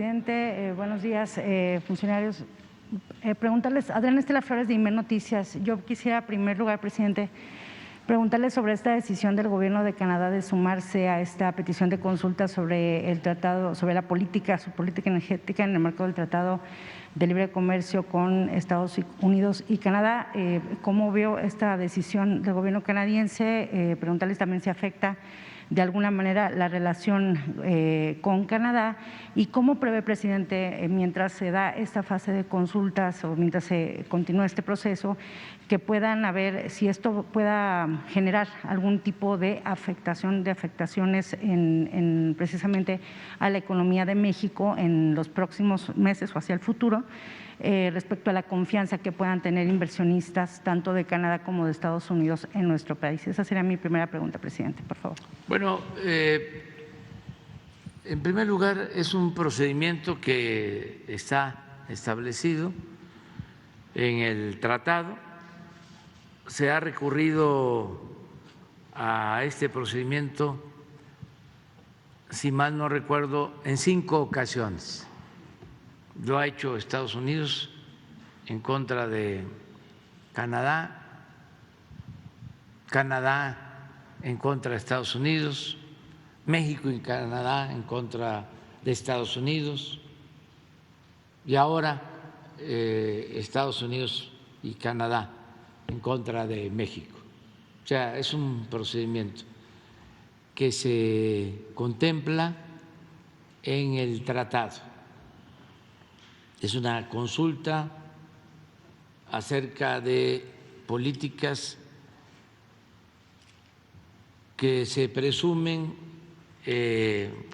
Presidente, buenos días, funcionarios. Preguntarles, Adriana Estela Flores de IME Noticias. Yo quisiera, en primer lugar, presidente, preguntarle sobre esta decisión del Gobierno de Canadá de sumarse a esta petición de consulta sobre el tratado, sobre la política, su política energética en el marco del Tratado de Libre Comercio con Estados Unidos y Canadá. ¿Cómo veo esta decisión del Gobierno canadiense? Preguntarles también si afecta de alguna manera la relación con Canadá y cómo prevé, presidente, mientras se da esta fase de consultas o mientras se continúa este proceso, que puedan haber, si esto pueda generar algún tipo de afectaciones en precisamente a la economía de México en los próximos meses o hacia el futuro, respecto a la confianza que puedan tener inversionistas tanto de Canadá como de Estados Unidos en nuestro país. Esa sería mi primera pregunta, presidente, por favor. Bueno, en primer lugar, es un procedimiento que está establecido en el tratado. Se ha recurrido a este procedimiento, si mal no recuerdo, en 5 ocasiones. Lo ha hecho Estados Unidos en contra de Canadá, Canadá en contra de Estados Unidos, México y Canadá en contra de Estados Unidos y ahora Estados Unidos y Canadá en contra de México. O sea, es un procedimiento que se contempla en el tratado. Es una consulta acerca de políticas que se presumen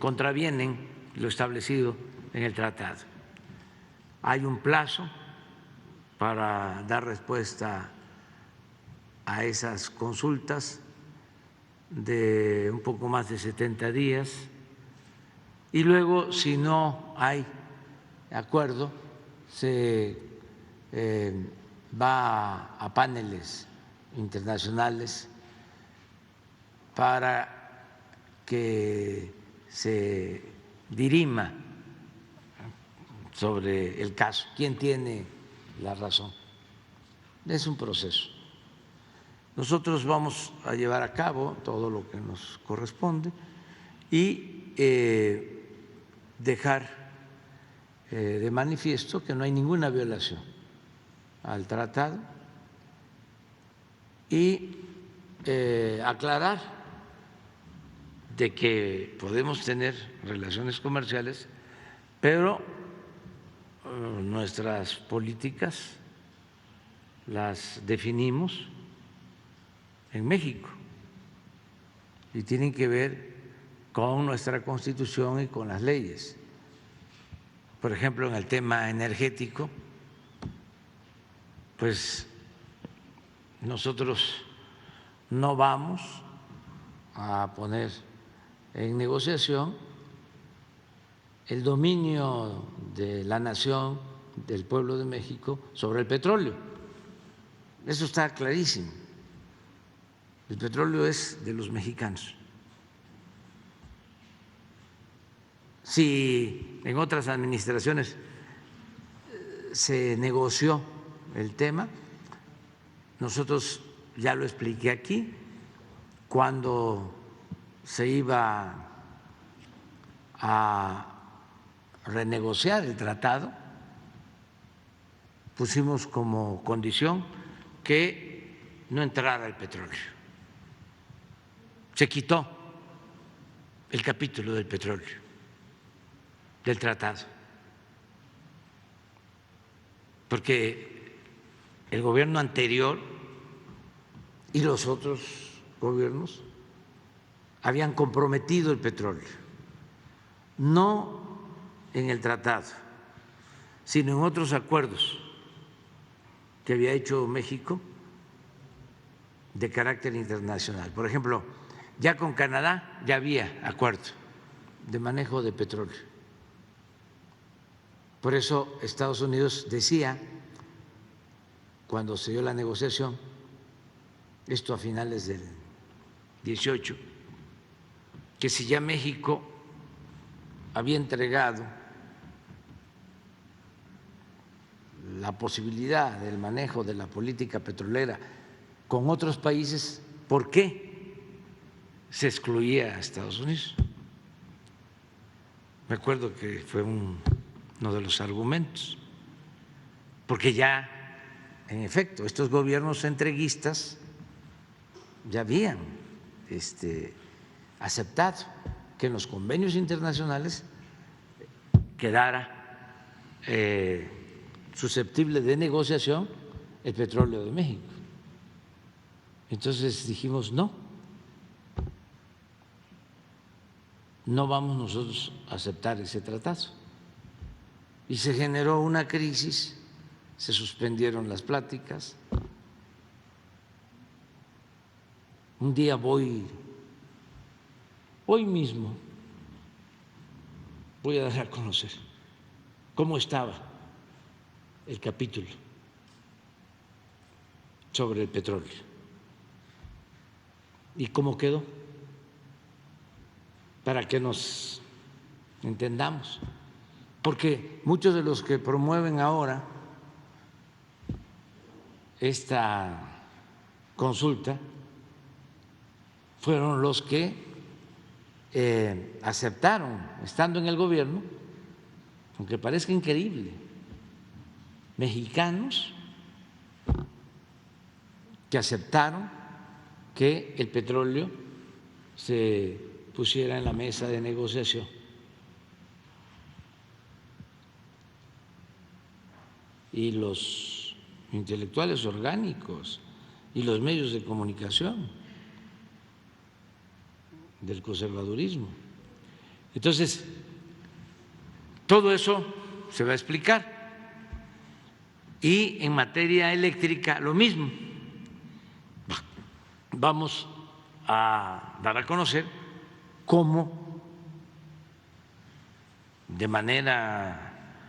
contravienen lo establecido en el tratado. Hay un plazo para dar respuesta a esas consultas de un poco más de 70 días y luego, si no hay acuerdo, se va a paneles internacionales para que se dirima sobre el caso, quién tiene la razón. Es un proceso. Nosotros vamos a llevar a cabo todo lo que nos corresponde y dejar de manifiesto que no hay ninguna violación al tratado y aclarar de que podemos tener relaciones comerciales, pero nuestras políticas las definimos en México y tienen que ver con nuestra Constitución y con las leyes. Por ejemplo, en el tema energético, pues nosotros no vamos a poner en negociación el dominio de la nación, del pueblo de México, sobre el petróleo. Eso está clarísimo. El petróleo es de los mexicanos. Si en otras administraciones se negoció el tema, nosotros ya lo expliqué aquí, cuando se iba a renegociar el tratado, pusimos como condición que no entrara el petróleo. Se quitó el capítulo del petróleo del tratado, porque el gobierno anterior y los otros gobiernos habían comprometido el petróleo, no en el tratado, sino en otros acuerdos que había hecho México de carácter internacional. Por ejemplo, ya con Canadá ya había acuerdo de manejo de petróleo. Por eso Estados Unidos decía, cuando se dio la negociación, esto a finales del 18, que si ya México había entregado la posibilidad del manejo de la política petrolera con otros países, ¿por qué se excluía a Estados Unidos? Me acuerdo que fue uno de los argumentos, porque ya, en efecto, estos gobiernos entreguistas ya habían aceptado que en los convenios internacionales quedara susceptible de negociación el petróleo de México. Entonces dijimos no vamos nosotros a aceptar ese tratado. Y se generó una crisis, se suspendieron las pláticas. Un día hoy mismo voy a dar a conocer cómo estaba el capítulo sobre el petróleo y cómo quedó, para que nos entendamos, porque muchos de los que promueven ahora esta consulta fueron los que aceptaron, estando en el gobierno, aunque parezca increíble, mexicanos que aceptaron que el petróleo se pusiera en la mesa de negociación. Y los intelectuales orgánicos y los medios de comunicación del conservadurismo. Entonces, todo eso se va a explicar. Y en materia eléctrica, lo mismo. Vamos a dar a conocer cómo, de manera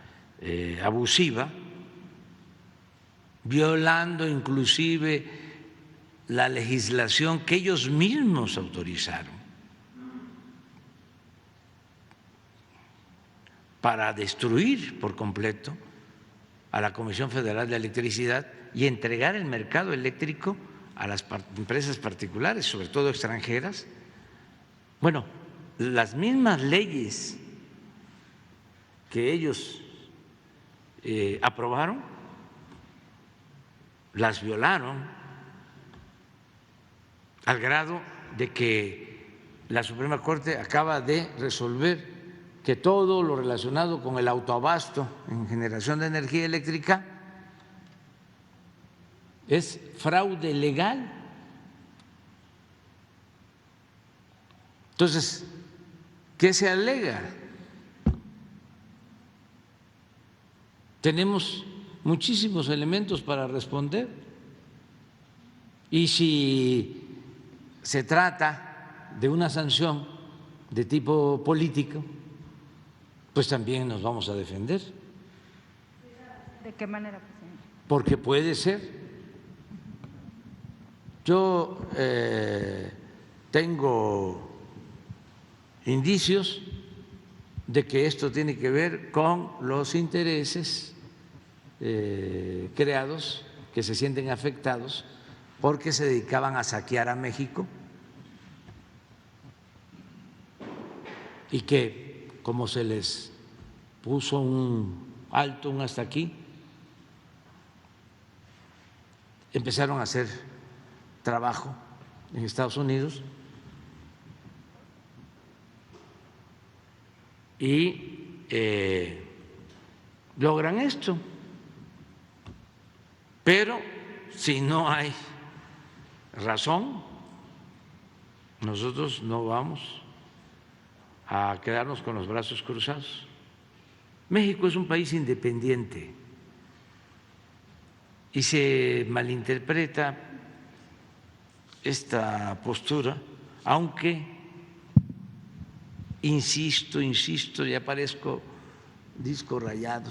abusiva, violando inclusive la legislación que ellos mismos autorizaron para destruir por completo a la Comisión Federal de Electricidad y entregar el mercado eléctrico a las empresas particulares, sobre todo extranjeras. Bueno, las mismas leyes que ellos aprobaron, las violaron al grado de que la Suprema Corte acaba de resolver que todo lo relacionado con el autoabasto en generación de energía eléctrica es fraude legal. Entonces, ¿qué se alega? Tenemos muchísimos elementos para responder, y si se trata de una sanción de tipo político, pues también nos vamos a defender. ¿De qué manera, presidente? Porque puede ser. Yo tengo indicios de que esto tiene que ver con los intereses creados, que se sienten afectados porque se dedicaban a saquear a México y que, como se les puso un alto, un hasta aquí, empezaron a hacer trabajo en Estados Unidos y logran esto. Pero si no hay razón, nosotros no vamos a quedarnos con los brazos cruzados. México es un país independiente y se malinterpreta esta postura, aunque insisto, ya parezco disco rayado,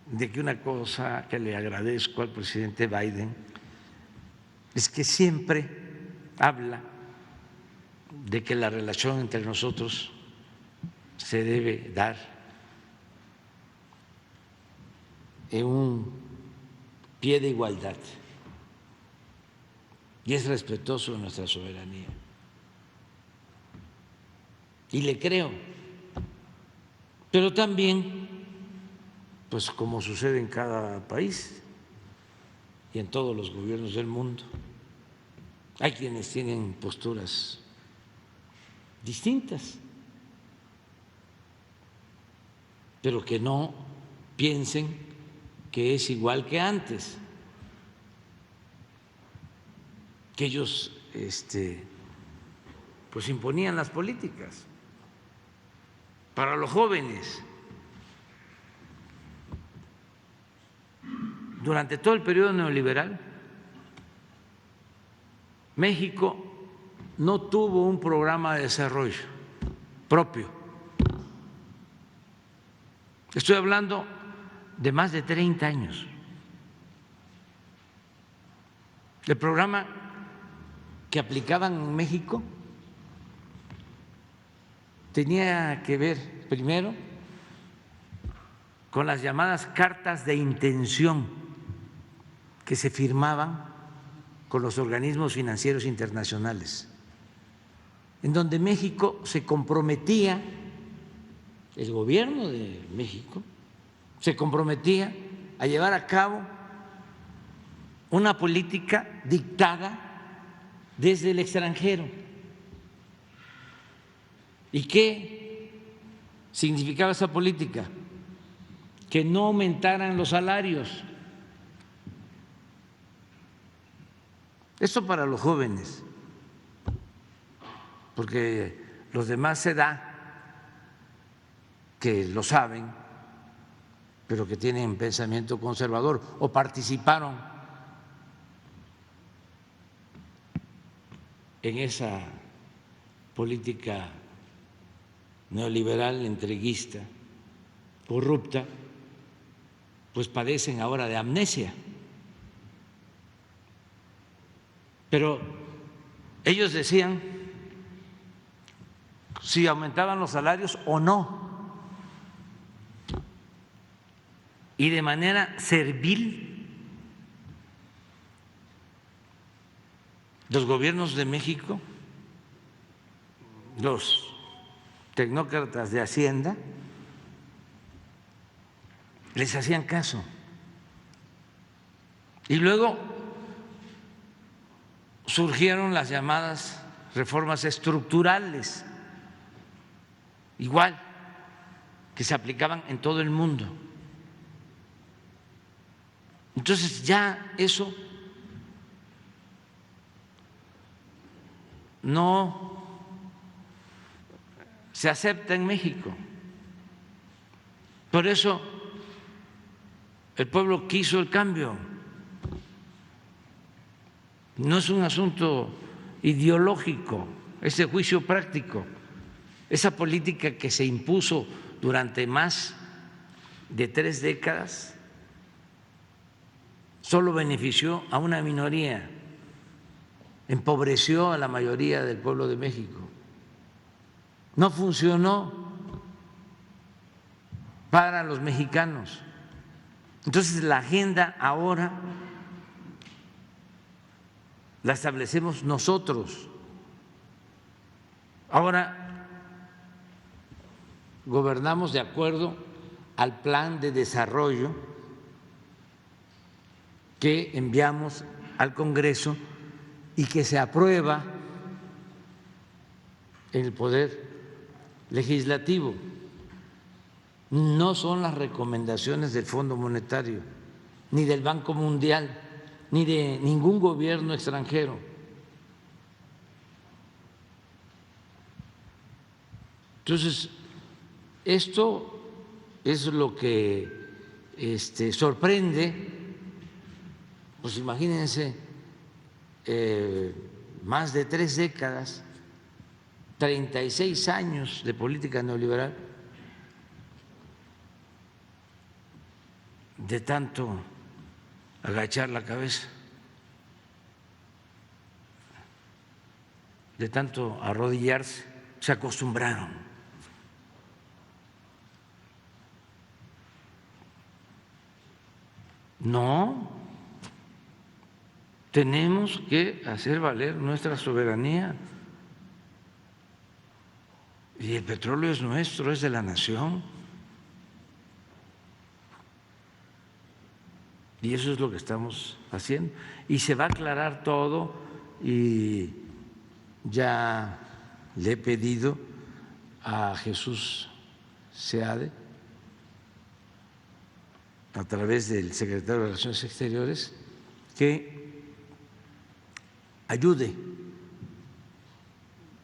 de que una cosa que le agradezco al presidente Biden es que siempre habla de que la relación entre nosotros se debe dar en un pie de igualdad y es respetuoso de nuestra soberanía. Y le creo. Pero también, pues como sucede en cada país y en todos los gobiernos del mundo, hay quienes tienen posturas distintas, pero que no piensen que es igual que antes, que ellos pues imponían las políticas para los jóvenes. Durante todo el periodo neoliberal, México no tuvo un programa de desarrollo propio. Estoy hablando de más de 30 años. El programa que aplicaban en México tenía que ver primero con las llamadas cartas de intención que se firmaban con los organismos financieros internacionales, en donde México se comprometía, el gobierno de México se comprometía a llevar a cabo una política dictada desde el extranjero. ¿Y qué significaba esa política? Que no aumentaran los salarios. Esto para los jóvenes, porque los demás se da que lo saben, pero que tienen pensamiento conservador o participaron en esa política neoliberal, entreguista, corrupta, pues padecen ahora de amnesia. Pero ellos decían si aumentaban los salarios o no, y de manera servil los gobiernos de México, los tecnócratas de Hacienda, les hacían caso. Y luego surgieron las llamadas reformas estructurales, igual que se aplicaban en todo el mundo. Entonces ya eso no se acepta en México. Por eso el pueblo quiso el cambio. No es un asunto ideológico, es de juicio práctico. Esa política que se impuso durante más de 3 décadas solo benefició a una minoría, empobreció a la mayoría del pueblo de México. No funcionó para los mexicanos. Entonces la agenda ahora la establecemos nosotros. Ahora gobernamos de acuerdo al plan de desarrollo que enviamos al Congreso y que se aprueba en el Poder Legislativo. No son las recomendaciones del Fondo Monetario, ni del Banco Mundial, ni de ningún gobierno extranjero. Entonces, esto es lo que sorprende. Pues imagínense, más de 3 décadas, 36 años de política neoliberal, de tanto agachar la cabeza, de tanto arrodillarse, se acostumbraron. No, tenemos que hacer valer nuestra soberanía. Y el petróleo es nuestro, es de la nación. Y eso es lo que estamos haciendo. Y se va a aclarar todo y ya le he pedido a Jesús Seade, a través del secretario de Relaciones Exteriores, que ayude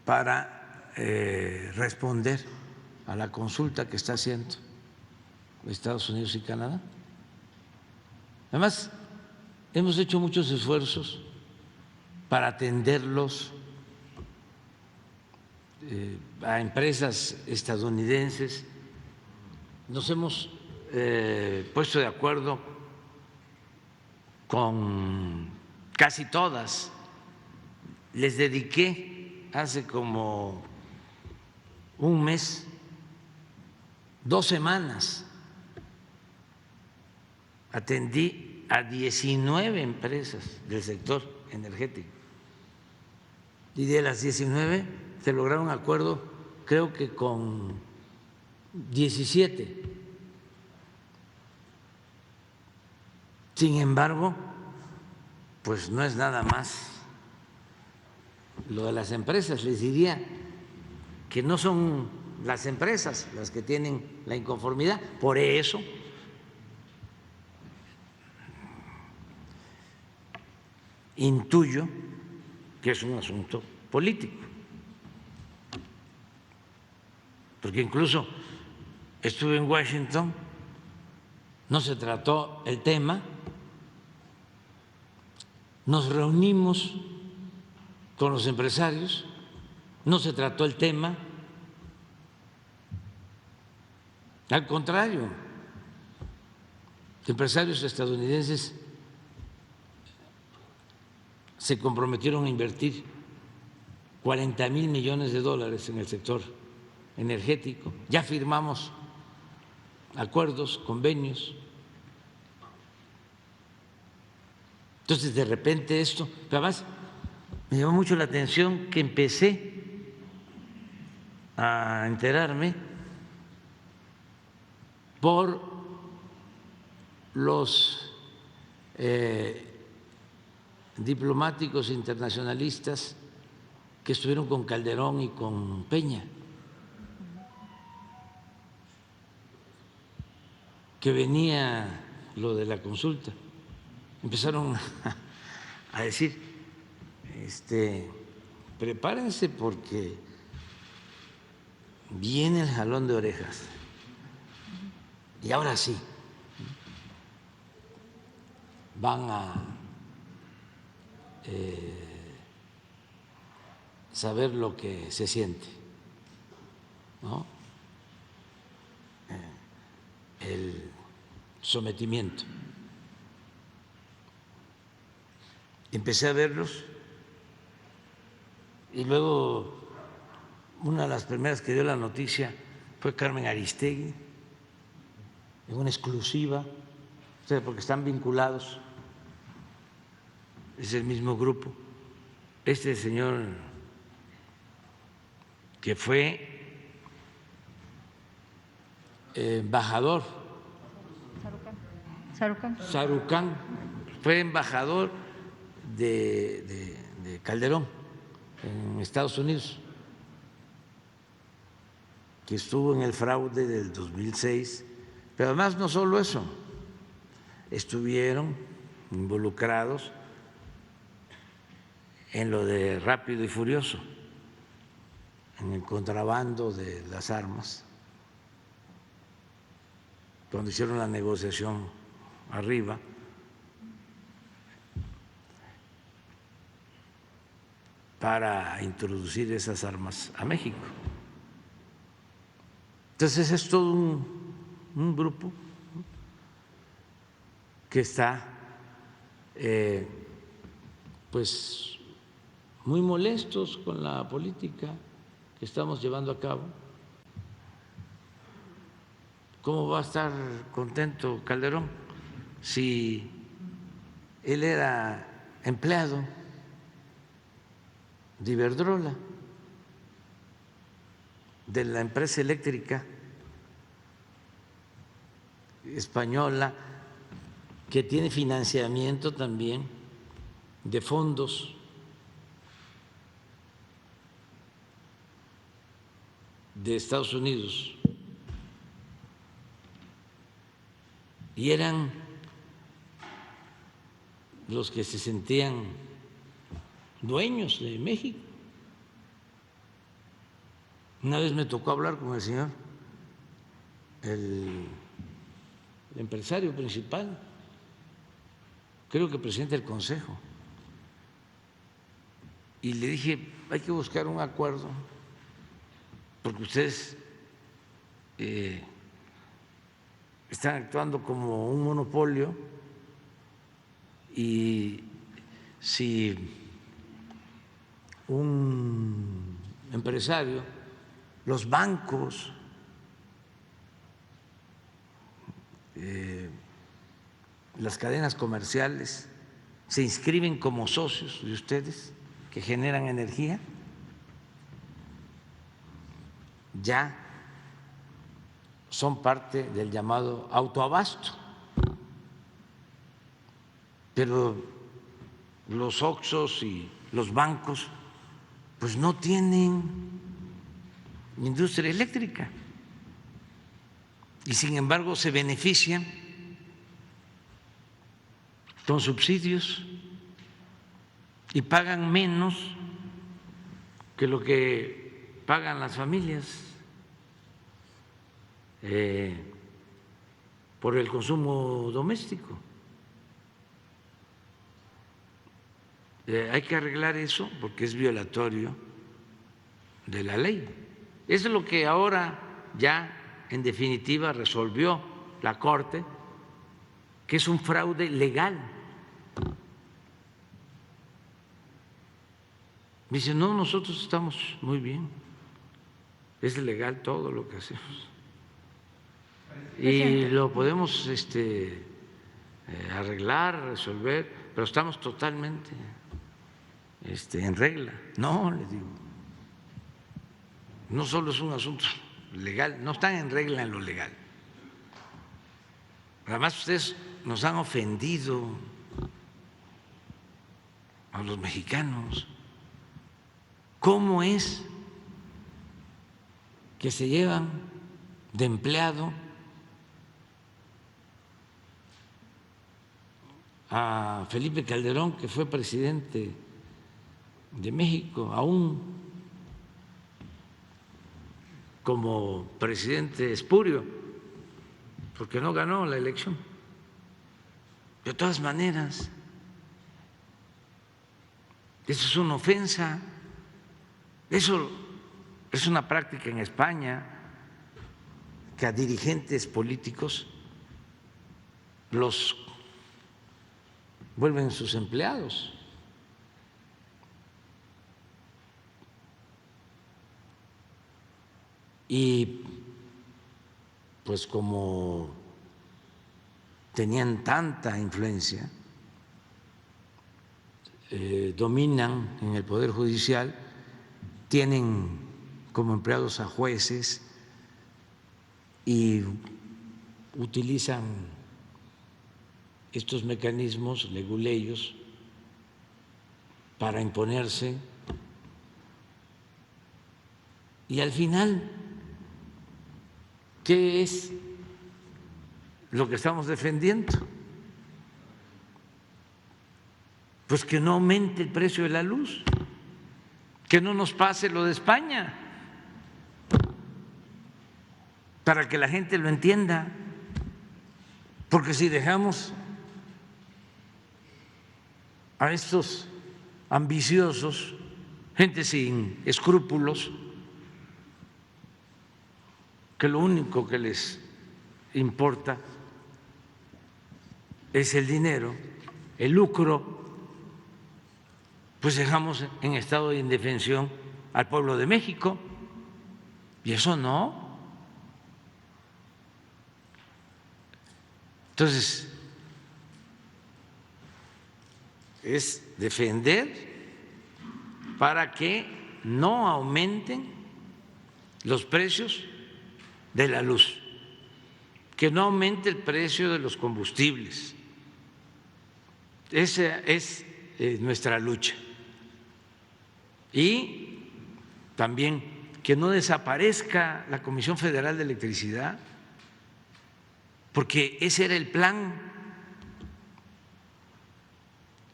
para responder a la consulta que está haciendo Estados Unidos y Canadá. Además, hemos hecho muchos esfuerzos para atenderlos a empresas estadounidenses. Nos hemos puesto de acuerdo con casi todas. Les dediqué hace como un mes, 2 semanas, atendí a 19 empresas del sector energético y de las 19 se lograron acuerdo, creo que con 17. Sin embargo, pues no es nada más lo de las empresas. Les diría que no son las empresas las que tienen la inconformidad, por eso intuyo que es un asunto político, porque incluso estuve en Washington, no se trató el tema, nos reunimos con los empresarios, no se trató el tema, al contrario, empresarios estadounidenses se comprometieron a invertir 40,000 millones de dólares en el sector energético, ya firmamos acuerdos, convenios. Entonces, de repente esto, pero además me llamó mucho la atención que empecé a enterarme por los diplomáticos internacionalistas que estuvieron con Calderón y con Peña, que venía lo de la consulta. Empezaron a decir, prepárense porque viene el jalón de orejas. Y ahora sí, van a saber lo que se siente, ¿no? El sometimiento. Empecé a verlos y luego una de las primeras que dio la noticia fue Carmen Aristegui, en una exclusiva, o sea, porque están vinculados, es el mismo grupo. Este señor que fue embajador, Sarucán, fue embajador de Calderón en Estados Unidos, que estuvo en el fraude del 2006, pero además no solo eso, estuvieron involucrados en lo de Rápido y Furioso, en el contrabando de las armas, cuando hicieron la negociación arriba. Para introducir esas armas a México. Entonces es todo un grupo que está pues muy molestos con la política que estamos llevando a cabo. ¿Cómo va a estar contento Calderón si él era empleado de Iberdrola, de la empresa eléctrica española, que tiene financiamiento también de fondos de Estados Unidos, y eran los que se sentían dueños de México. Una vez me tocó hablar con el señor, el empresario principal, creo que presidente del Consejo, y le dije, hay que buscar un acuerdo, porque ustedes están actuando como un monopolio, y si un empresario, los bancos, las cadenas comerciales se inscriben como socios de ustedes que generan energía, ya son parte del llamado autoabasto, pero los Oxxos y los bancos pues no tienen industria eléctrica y sin embargo se benefician con subsidios y pagan menos que lo que pagan las familias por el consumo doméstico. Hay que arreglar eso porque es violatorio de la ley. Eso es lo que ahora ya en definitiva resolvió la Corte, que es un fraude legal. Me dice, no, nosotros estamos muy bien, es legal todo lo que hacemos y lo podemos arreglar, resolver, pero estamos totalmente en regla. No, le digo, no solo es un asunto legal, no están en regla en lo legal. Además, ustedes nos han ofendido a los mexicanos. ¿Cómo es que se llevan de empleado a Felipe Calderón, que fue presidente de México, aún como presidente espurio, porque no ganó la elección? De todas maneras, eso es una ofensa. Eso es una práctica en España, que a dirigentes políticos los vuelven sus empleados. Y pues como tenían tanta influencia, dominan en el Poder Judicial, tienen como empleados a jueces y utilizan estos mecanismos leguleyos para imponerse, y al final, ¿qué es lo que estamos defendiendo? Pues que no aumente el precio de la luz, que no nos pase lo de España, para que la gente lo entienda, porque si dejamos a estos ambiciosos, gente sin escrúpulos, que lo único que les importa es el dinero, el lucro, pues dejamos en estado de indefensión al pueblo de México, y eso no. Entonces, es defender para que no aumenten los precios de la luz, que no aumente el precio de los combustibles. Esa es nuestra lucha. Y también que no desaparezca la Comisión Federal de Electricidad, porque ese era el plan.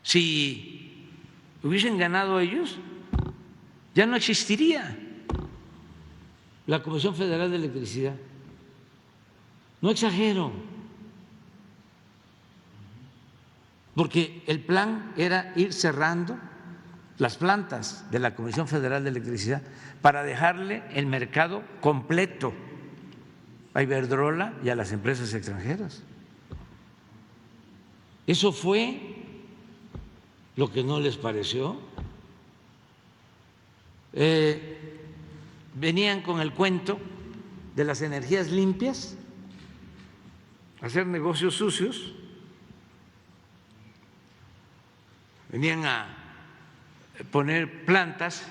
Si hubiesen ganado ellos, ya no existiría la Comisión Federal de Electricidad. No exagero, porque el plan era ir cerrando las plantas de la Comisión Federal de Electricidad para dejarle el mercado completo a Iberdrola y a las empresas extranjeras. Eso fue lo que no les pareció. Venían con el cuento de las energías limpias, hacer negocios sucios, venían a poner plantas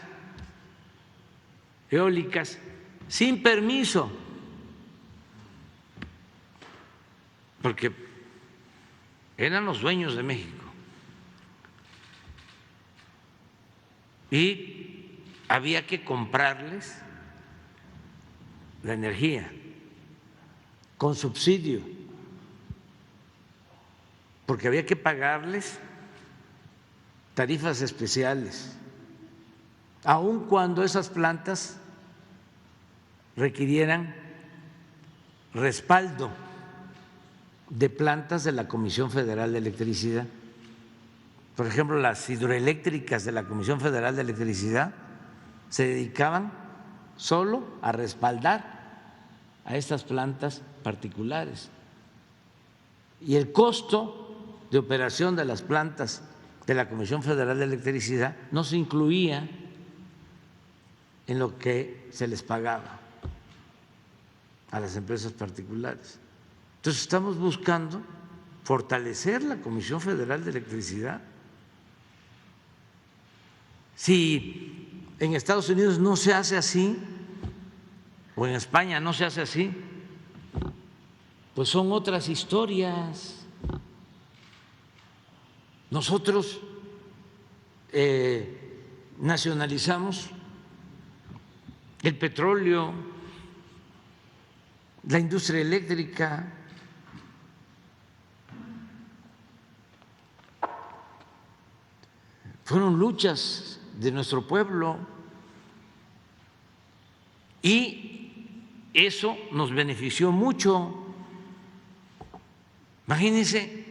eólicas sin permiso, porque eran los dueños de México. Y había que comprarles la energía con subsidio, porque había que pagarles tarifas especiales, aun cuando esas plantas requirieran respaldo de plantas de la Comisión Federal de Electricidad. Por ejemplo, las hidroeléctricas de la Comisión Federal de Electricidad se dedicaban solo a respaldar a estas plantas particulares. Y el costo de operación de las plantas de la Comisión Federal de Electricidad no se incluía en lo que se les pagaba a las empresas particulares. Entonces estamos buscando fortalecer la Comisión Federal de Electricidad. Si en Estados Unidos no se hace así, o en España no se hace así, pues son otras historias. Nosotros nacionalizamos el petróleo, la industria eléctrica. Fueron luchas de nuestro pueblo y eso nos benefició mucho. Imagínense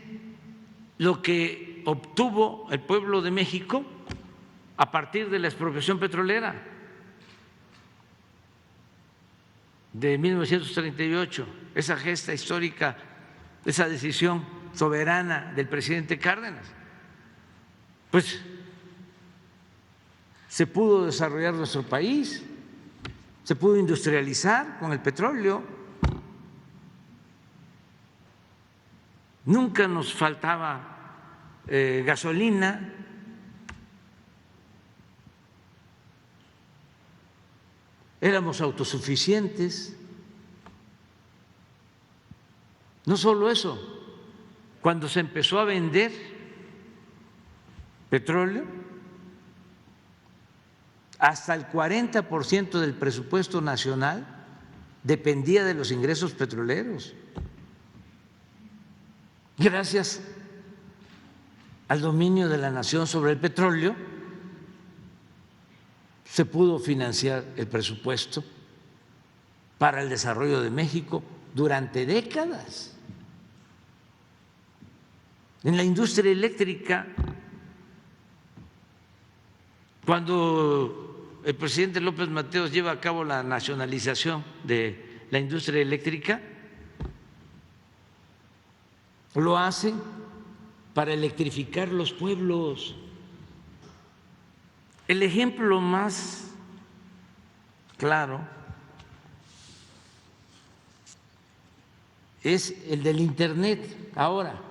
lo que obtuvo el pueblo de México a partir de la expropiación petrolera de 1938, esa gesta histórica, esa decisión soberana del presidente Cárdenas. Pues se pudo desarrollar nuestro país, se pudo industrializar con el petróleo, nunca nos faltaba gasolina, éramos autosuficientes. No solo eso, cuando se empezó a vender petróleo, hasta el 40% del presupuesto nacional dependía de los ingresos petroleros. Gracias al dominio de la nación sobre el petróleo, se pudo financiar el presupuesto para el desarrollo de México durante décadas. En la industria eléctrica, cuando el presidente López Mateos lleva a cabo la nacionalización de la industria eléctrica, lo hace para electrificar los pueblos. El ejemplo más claro es el del Internet ahora.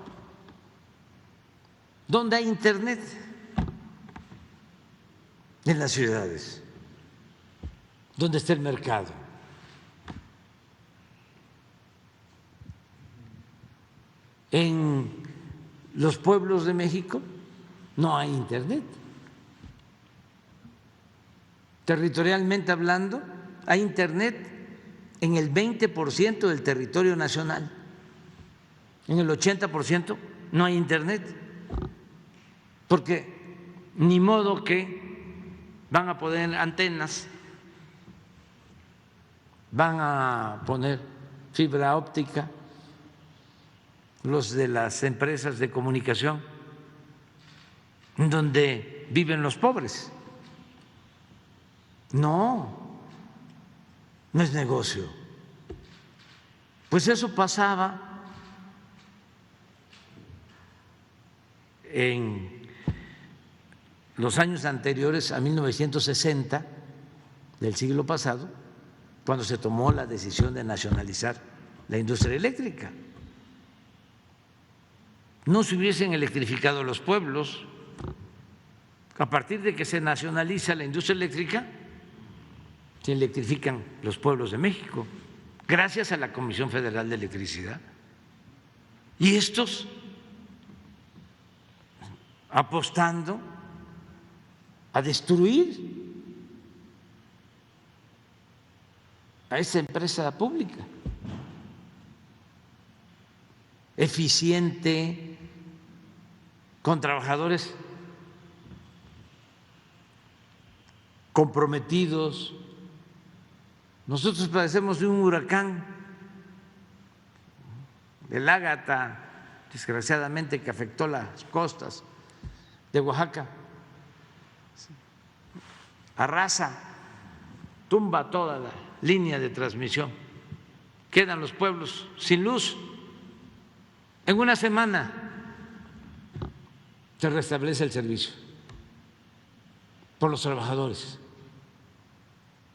¿Dónde hay internet? En las ciudades. ¿Dónde está el mercado? En los pueblos de México no hay internet. Territorialmente hablando, hay internet en el 20% del territorio nacional. En el 80% no hay internet, porque ni modo que van a poner antenas, van a poner fibra óptica los de las empresas de comunicación donde viven los pobres. No, no es negocio. Pues eso pasaba en los años anteriores a 1960 del siglo pasado, cuando se tomó la decisión de nacionalizar la industria eléctrica. No se hubiesen electrificado los pueblos. A partir de que se nacionaliza la industria eléctrica, se electrifican los pueblos de México, gracias a la Comisión Federal de Electricidad. Y estos apostando a destruir a esa empresa pública, eficiente, con trabajadores comprometidos. Nosotros padecemos de un huracán, el Ágata, desgraciadamente, que afectó las costas de Oaxaca, arrasa, tumba toda la línea de transmisión, quedan los pueblos sin luz. En una semana se restablece el servicio por los trabajadores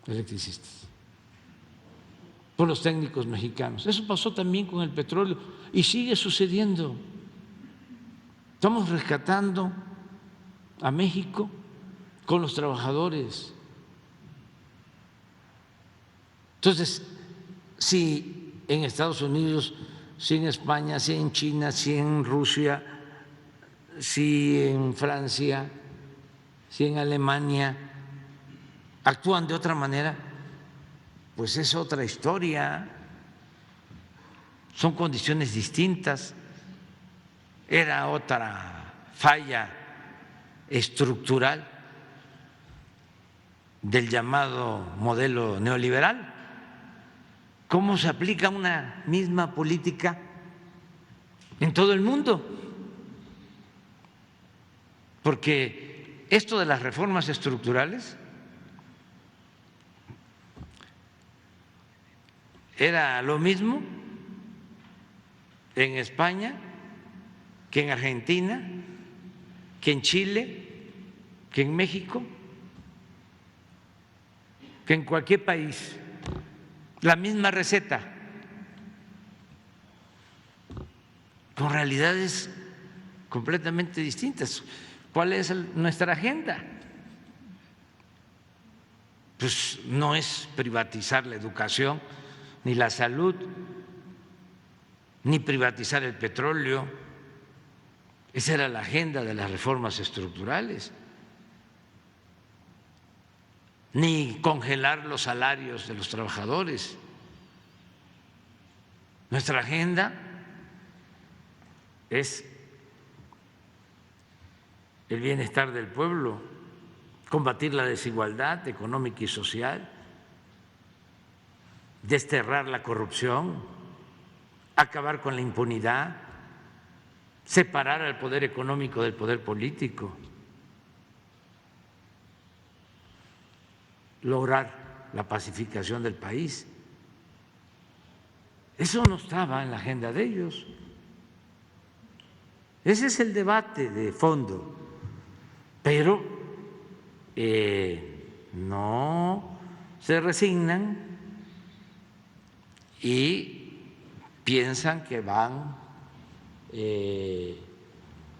electricistas, por los técnicos mexicanos. Eso pasó también con el petróleo y sigue sucediendo. Estamos rescatando a México con los trabajadores. Entonces, si en Estados Unidos, si en España, si en China, si en Rusia, si en Francia, si en Alemania actúan de otra manera, pues es otra historia, son condiciones distintas, era otra falla estructural del llamado modelo neoliberal. ¿Cómo se aplica una misma política en todo el mundo? Porque esto de las reformas estructurales era lo mismo en España que en Argentina, que en Chile, que en México, que en cualquier país. La misma receta, con realidades completamente distintas. ¿Cuál es nuestra agenda? Pues no es privatizar la educación, ni la salud, ni privatizar el petróleo. Esa era la agenda de las reformas estructurales. Ni congelar los salarios de los trabajadores. Nuestra agenda es el bienestar del pueblo, combatir la desigualdad económica y social, desterrar la corrupción, acabar con la impunidad, separar al poder económico del poder político, lograr la pacificación del país. Eso no estaba en la agenda de ellos. Ese es el debate de fondo, pero no se resignan y piensan que van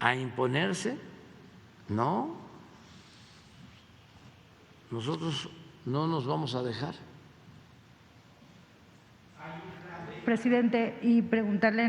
a imponerse, no, nosotros no nos vamos a dejar. Presidente, y preguntarle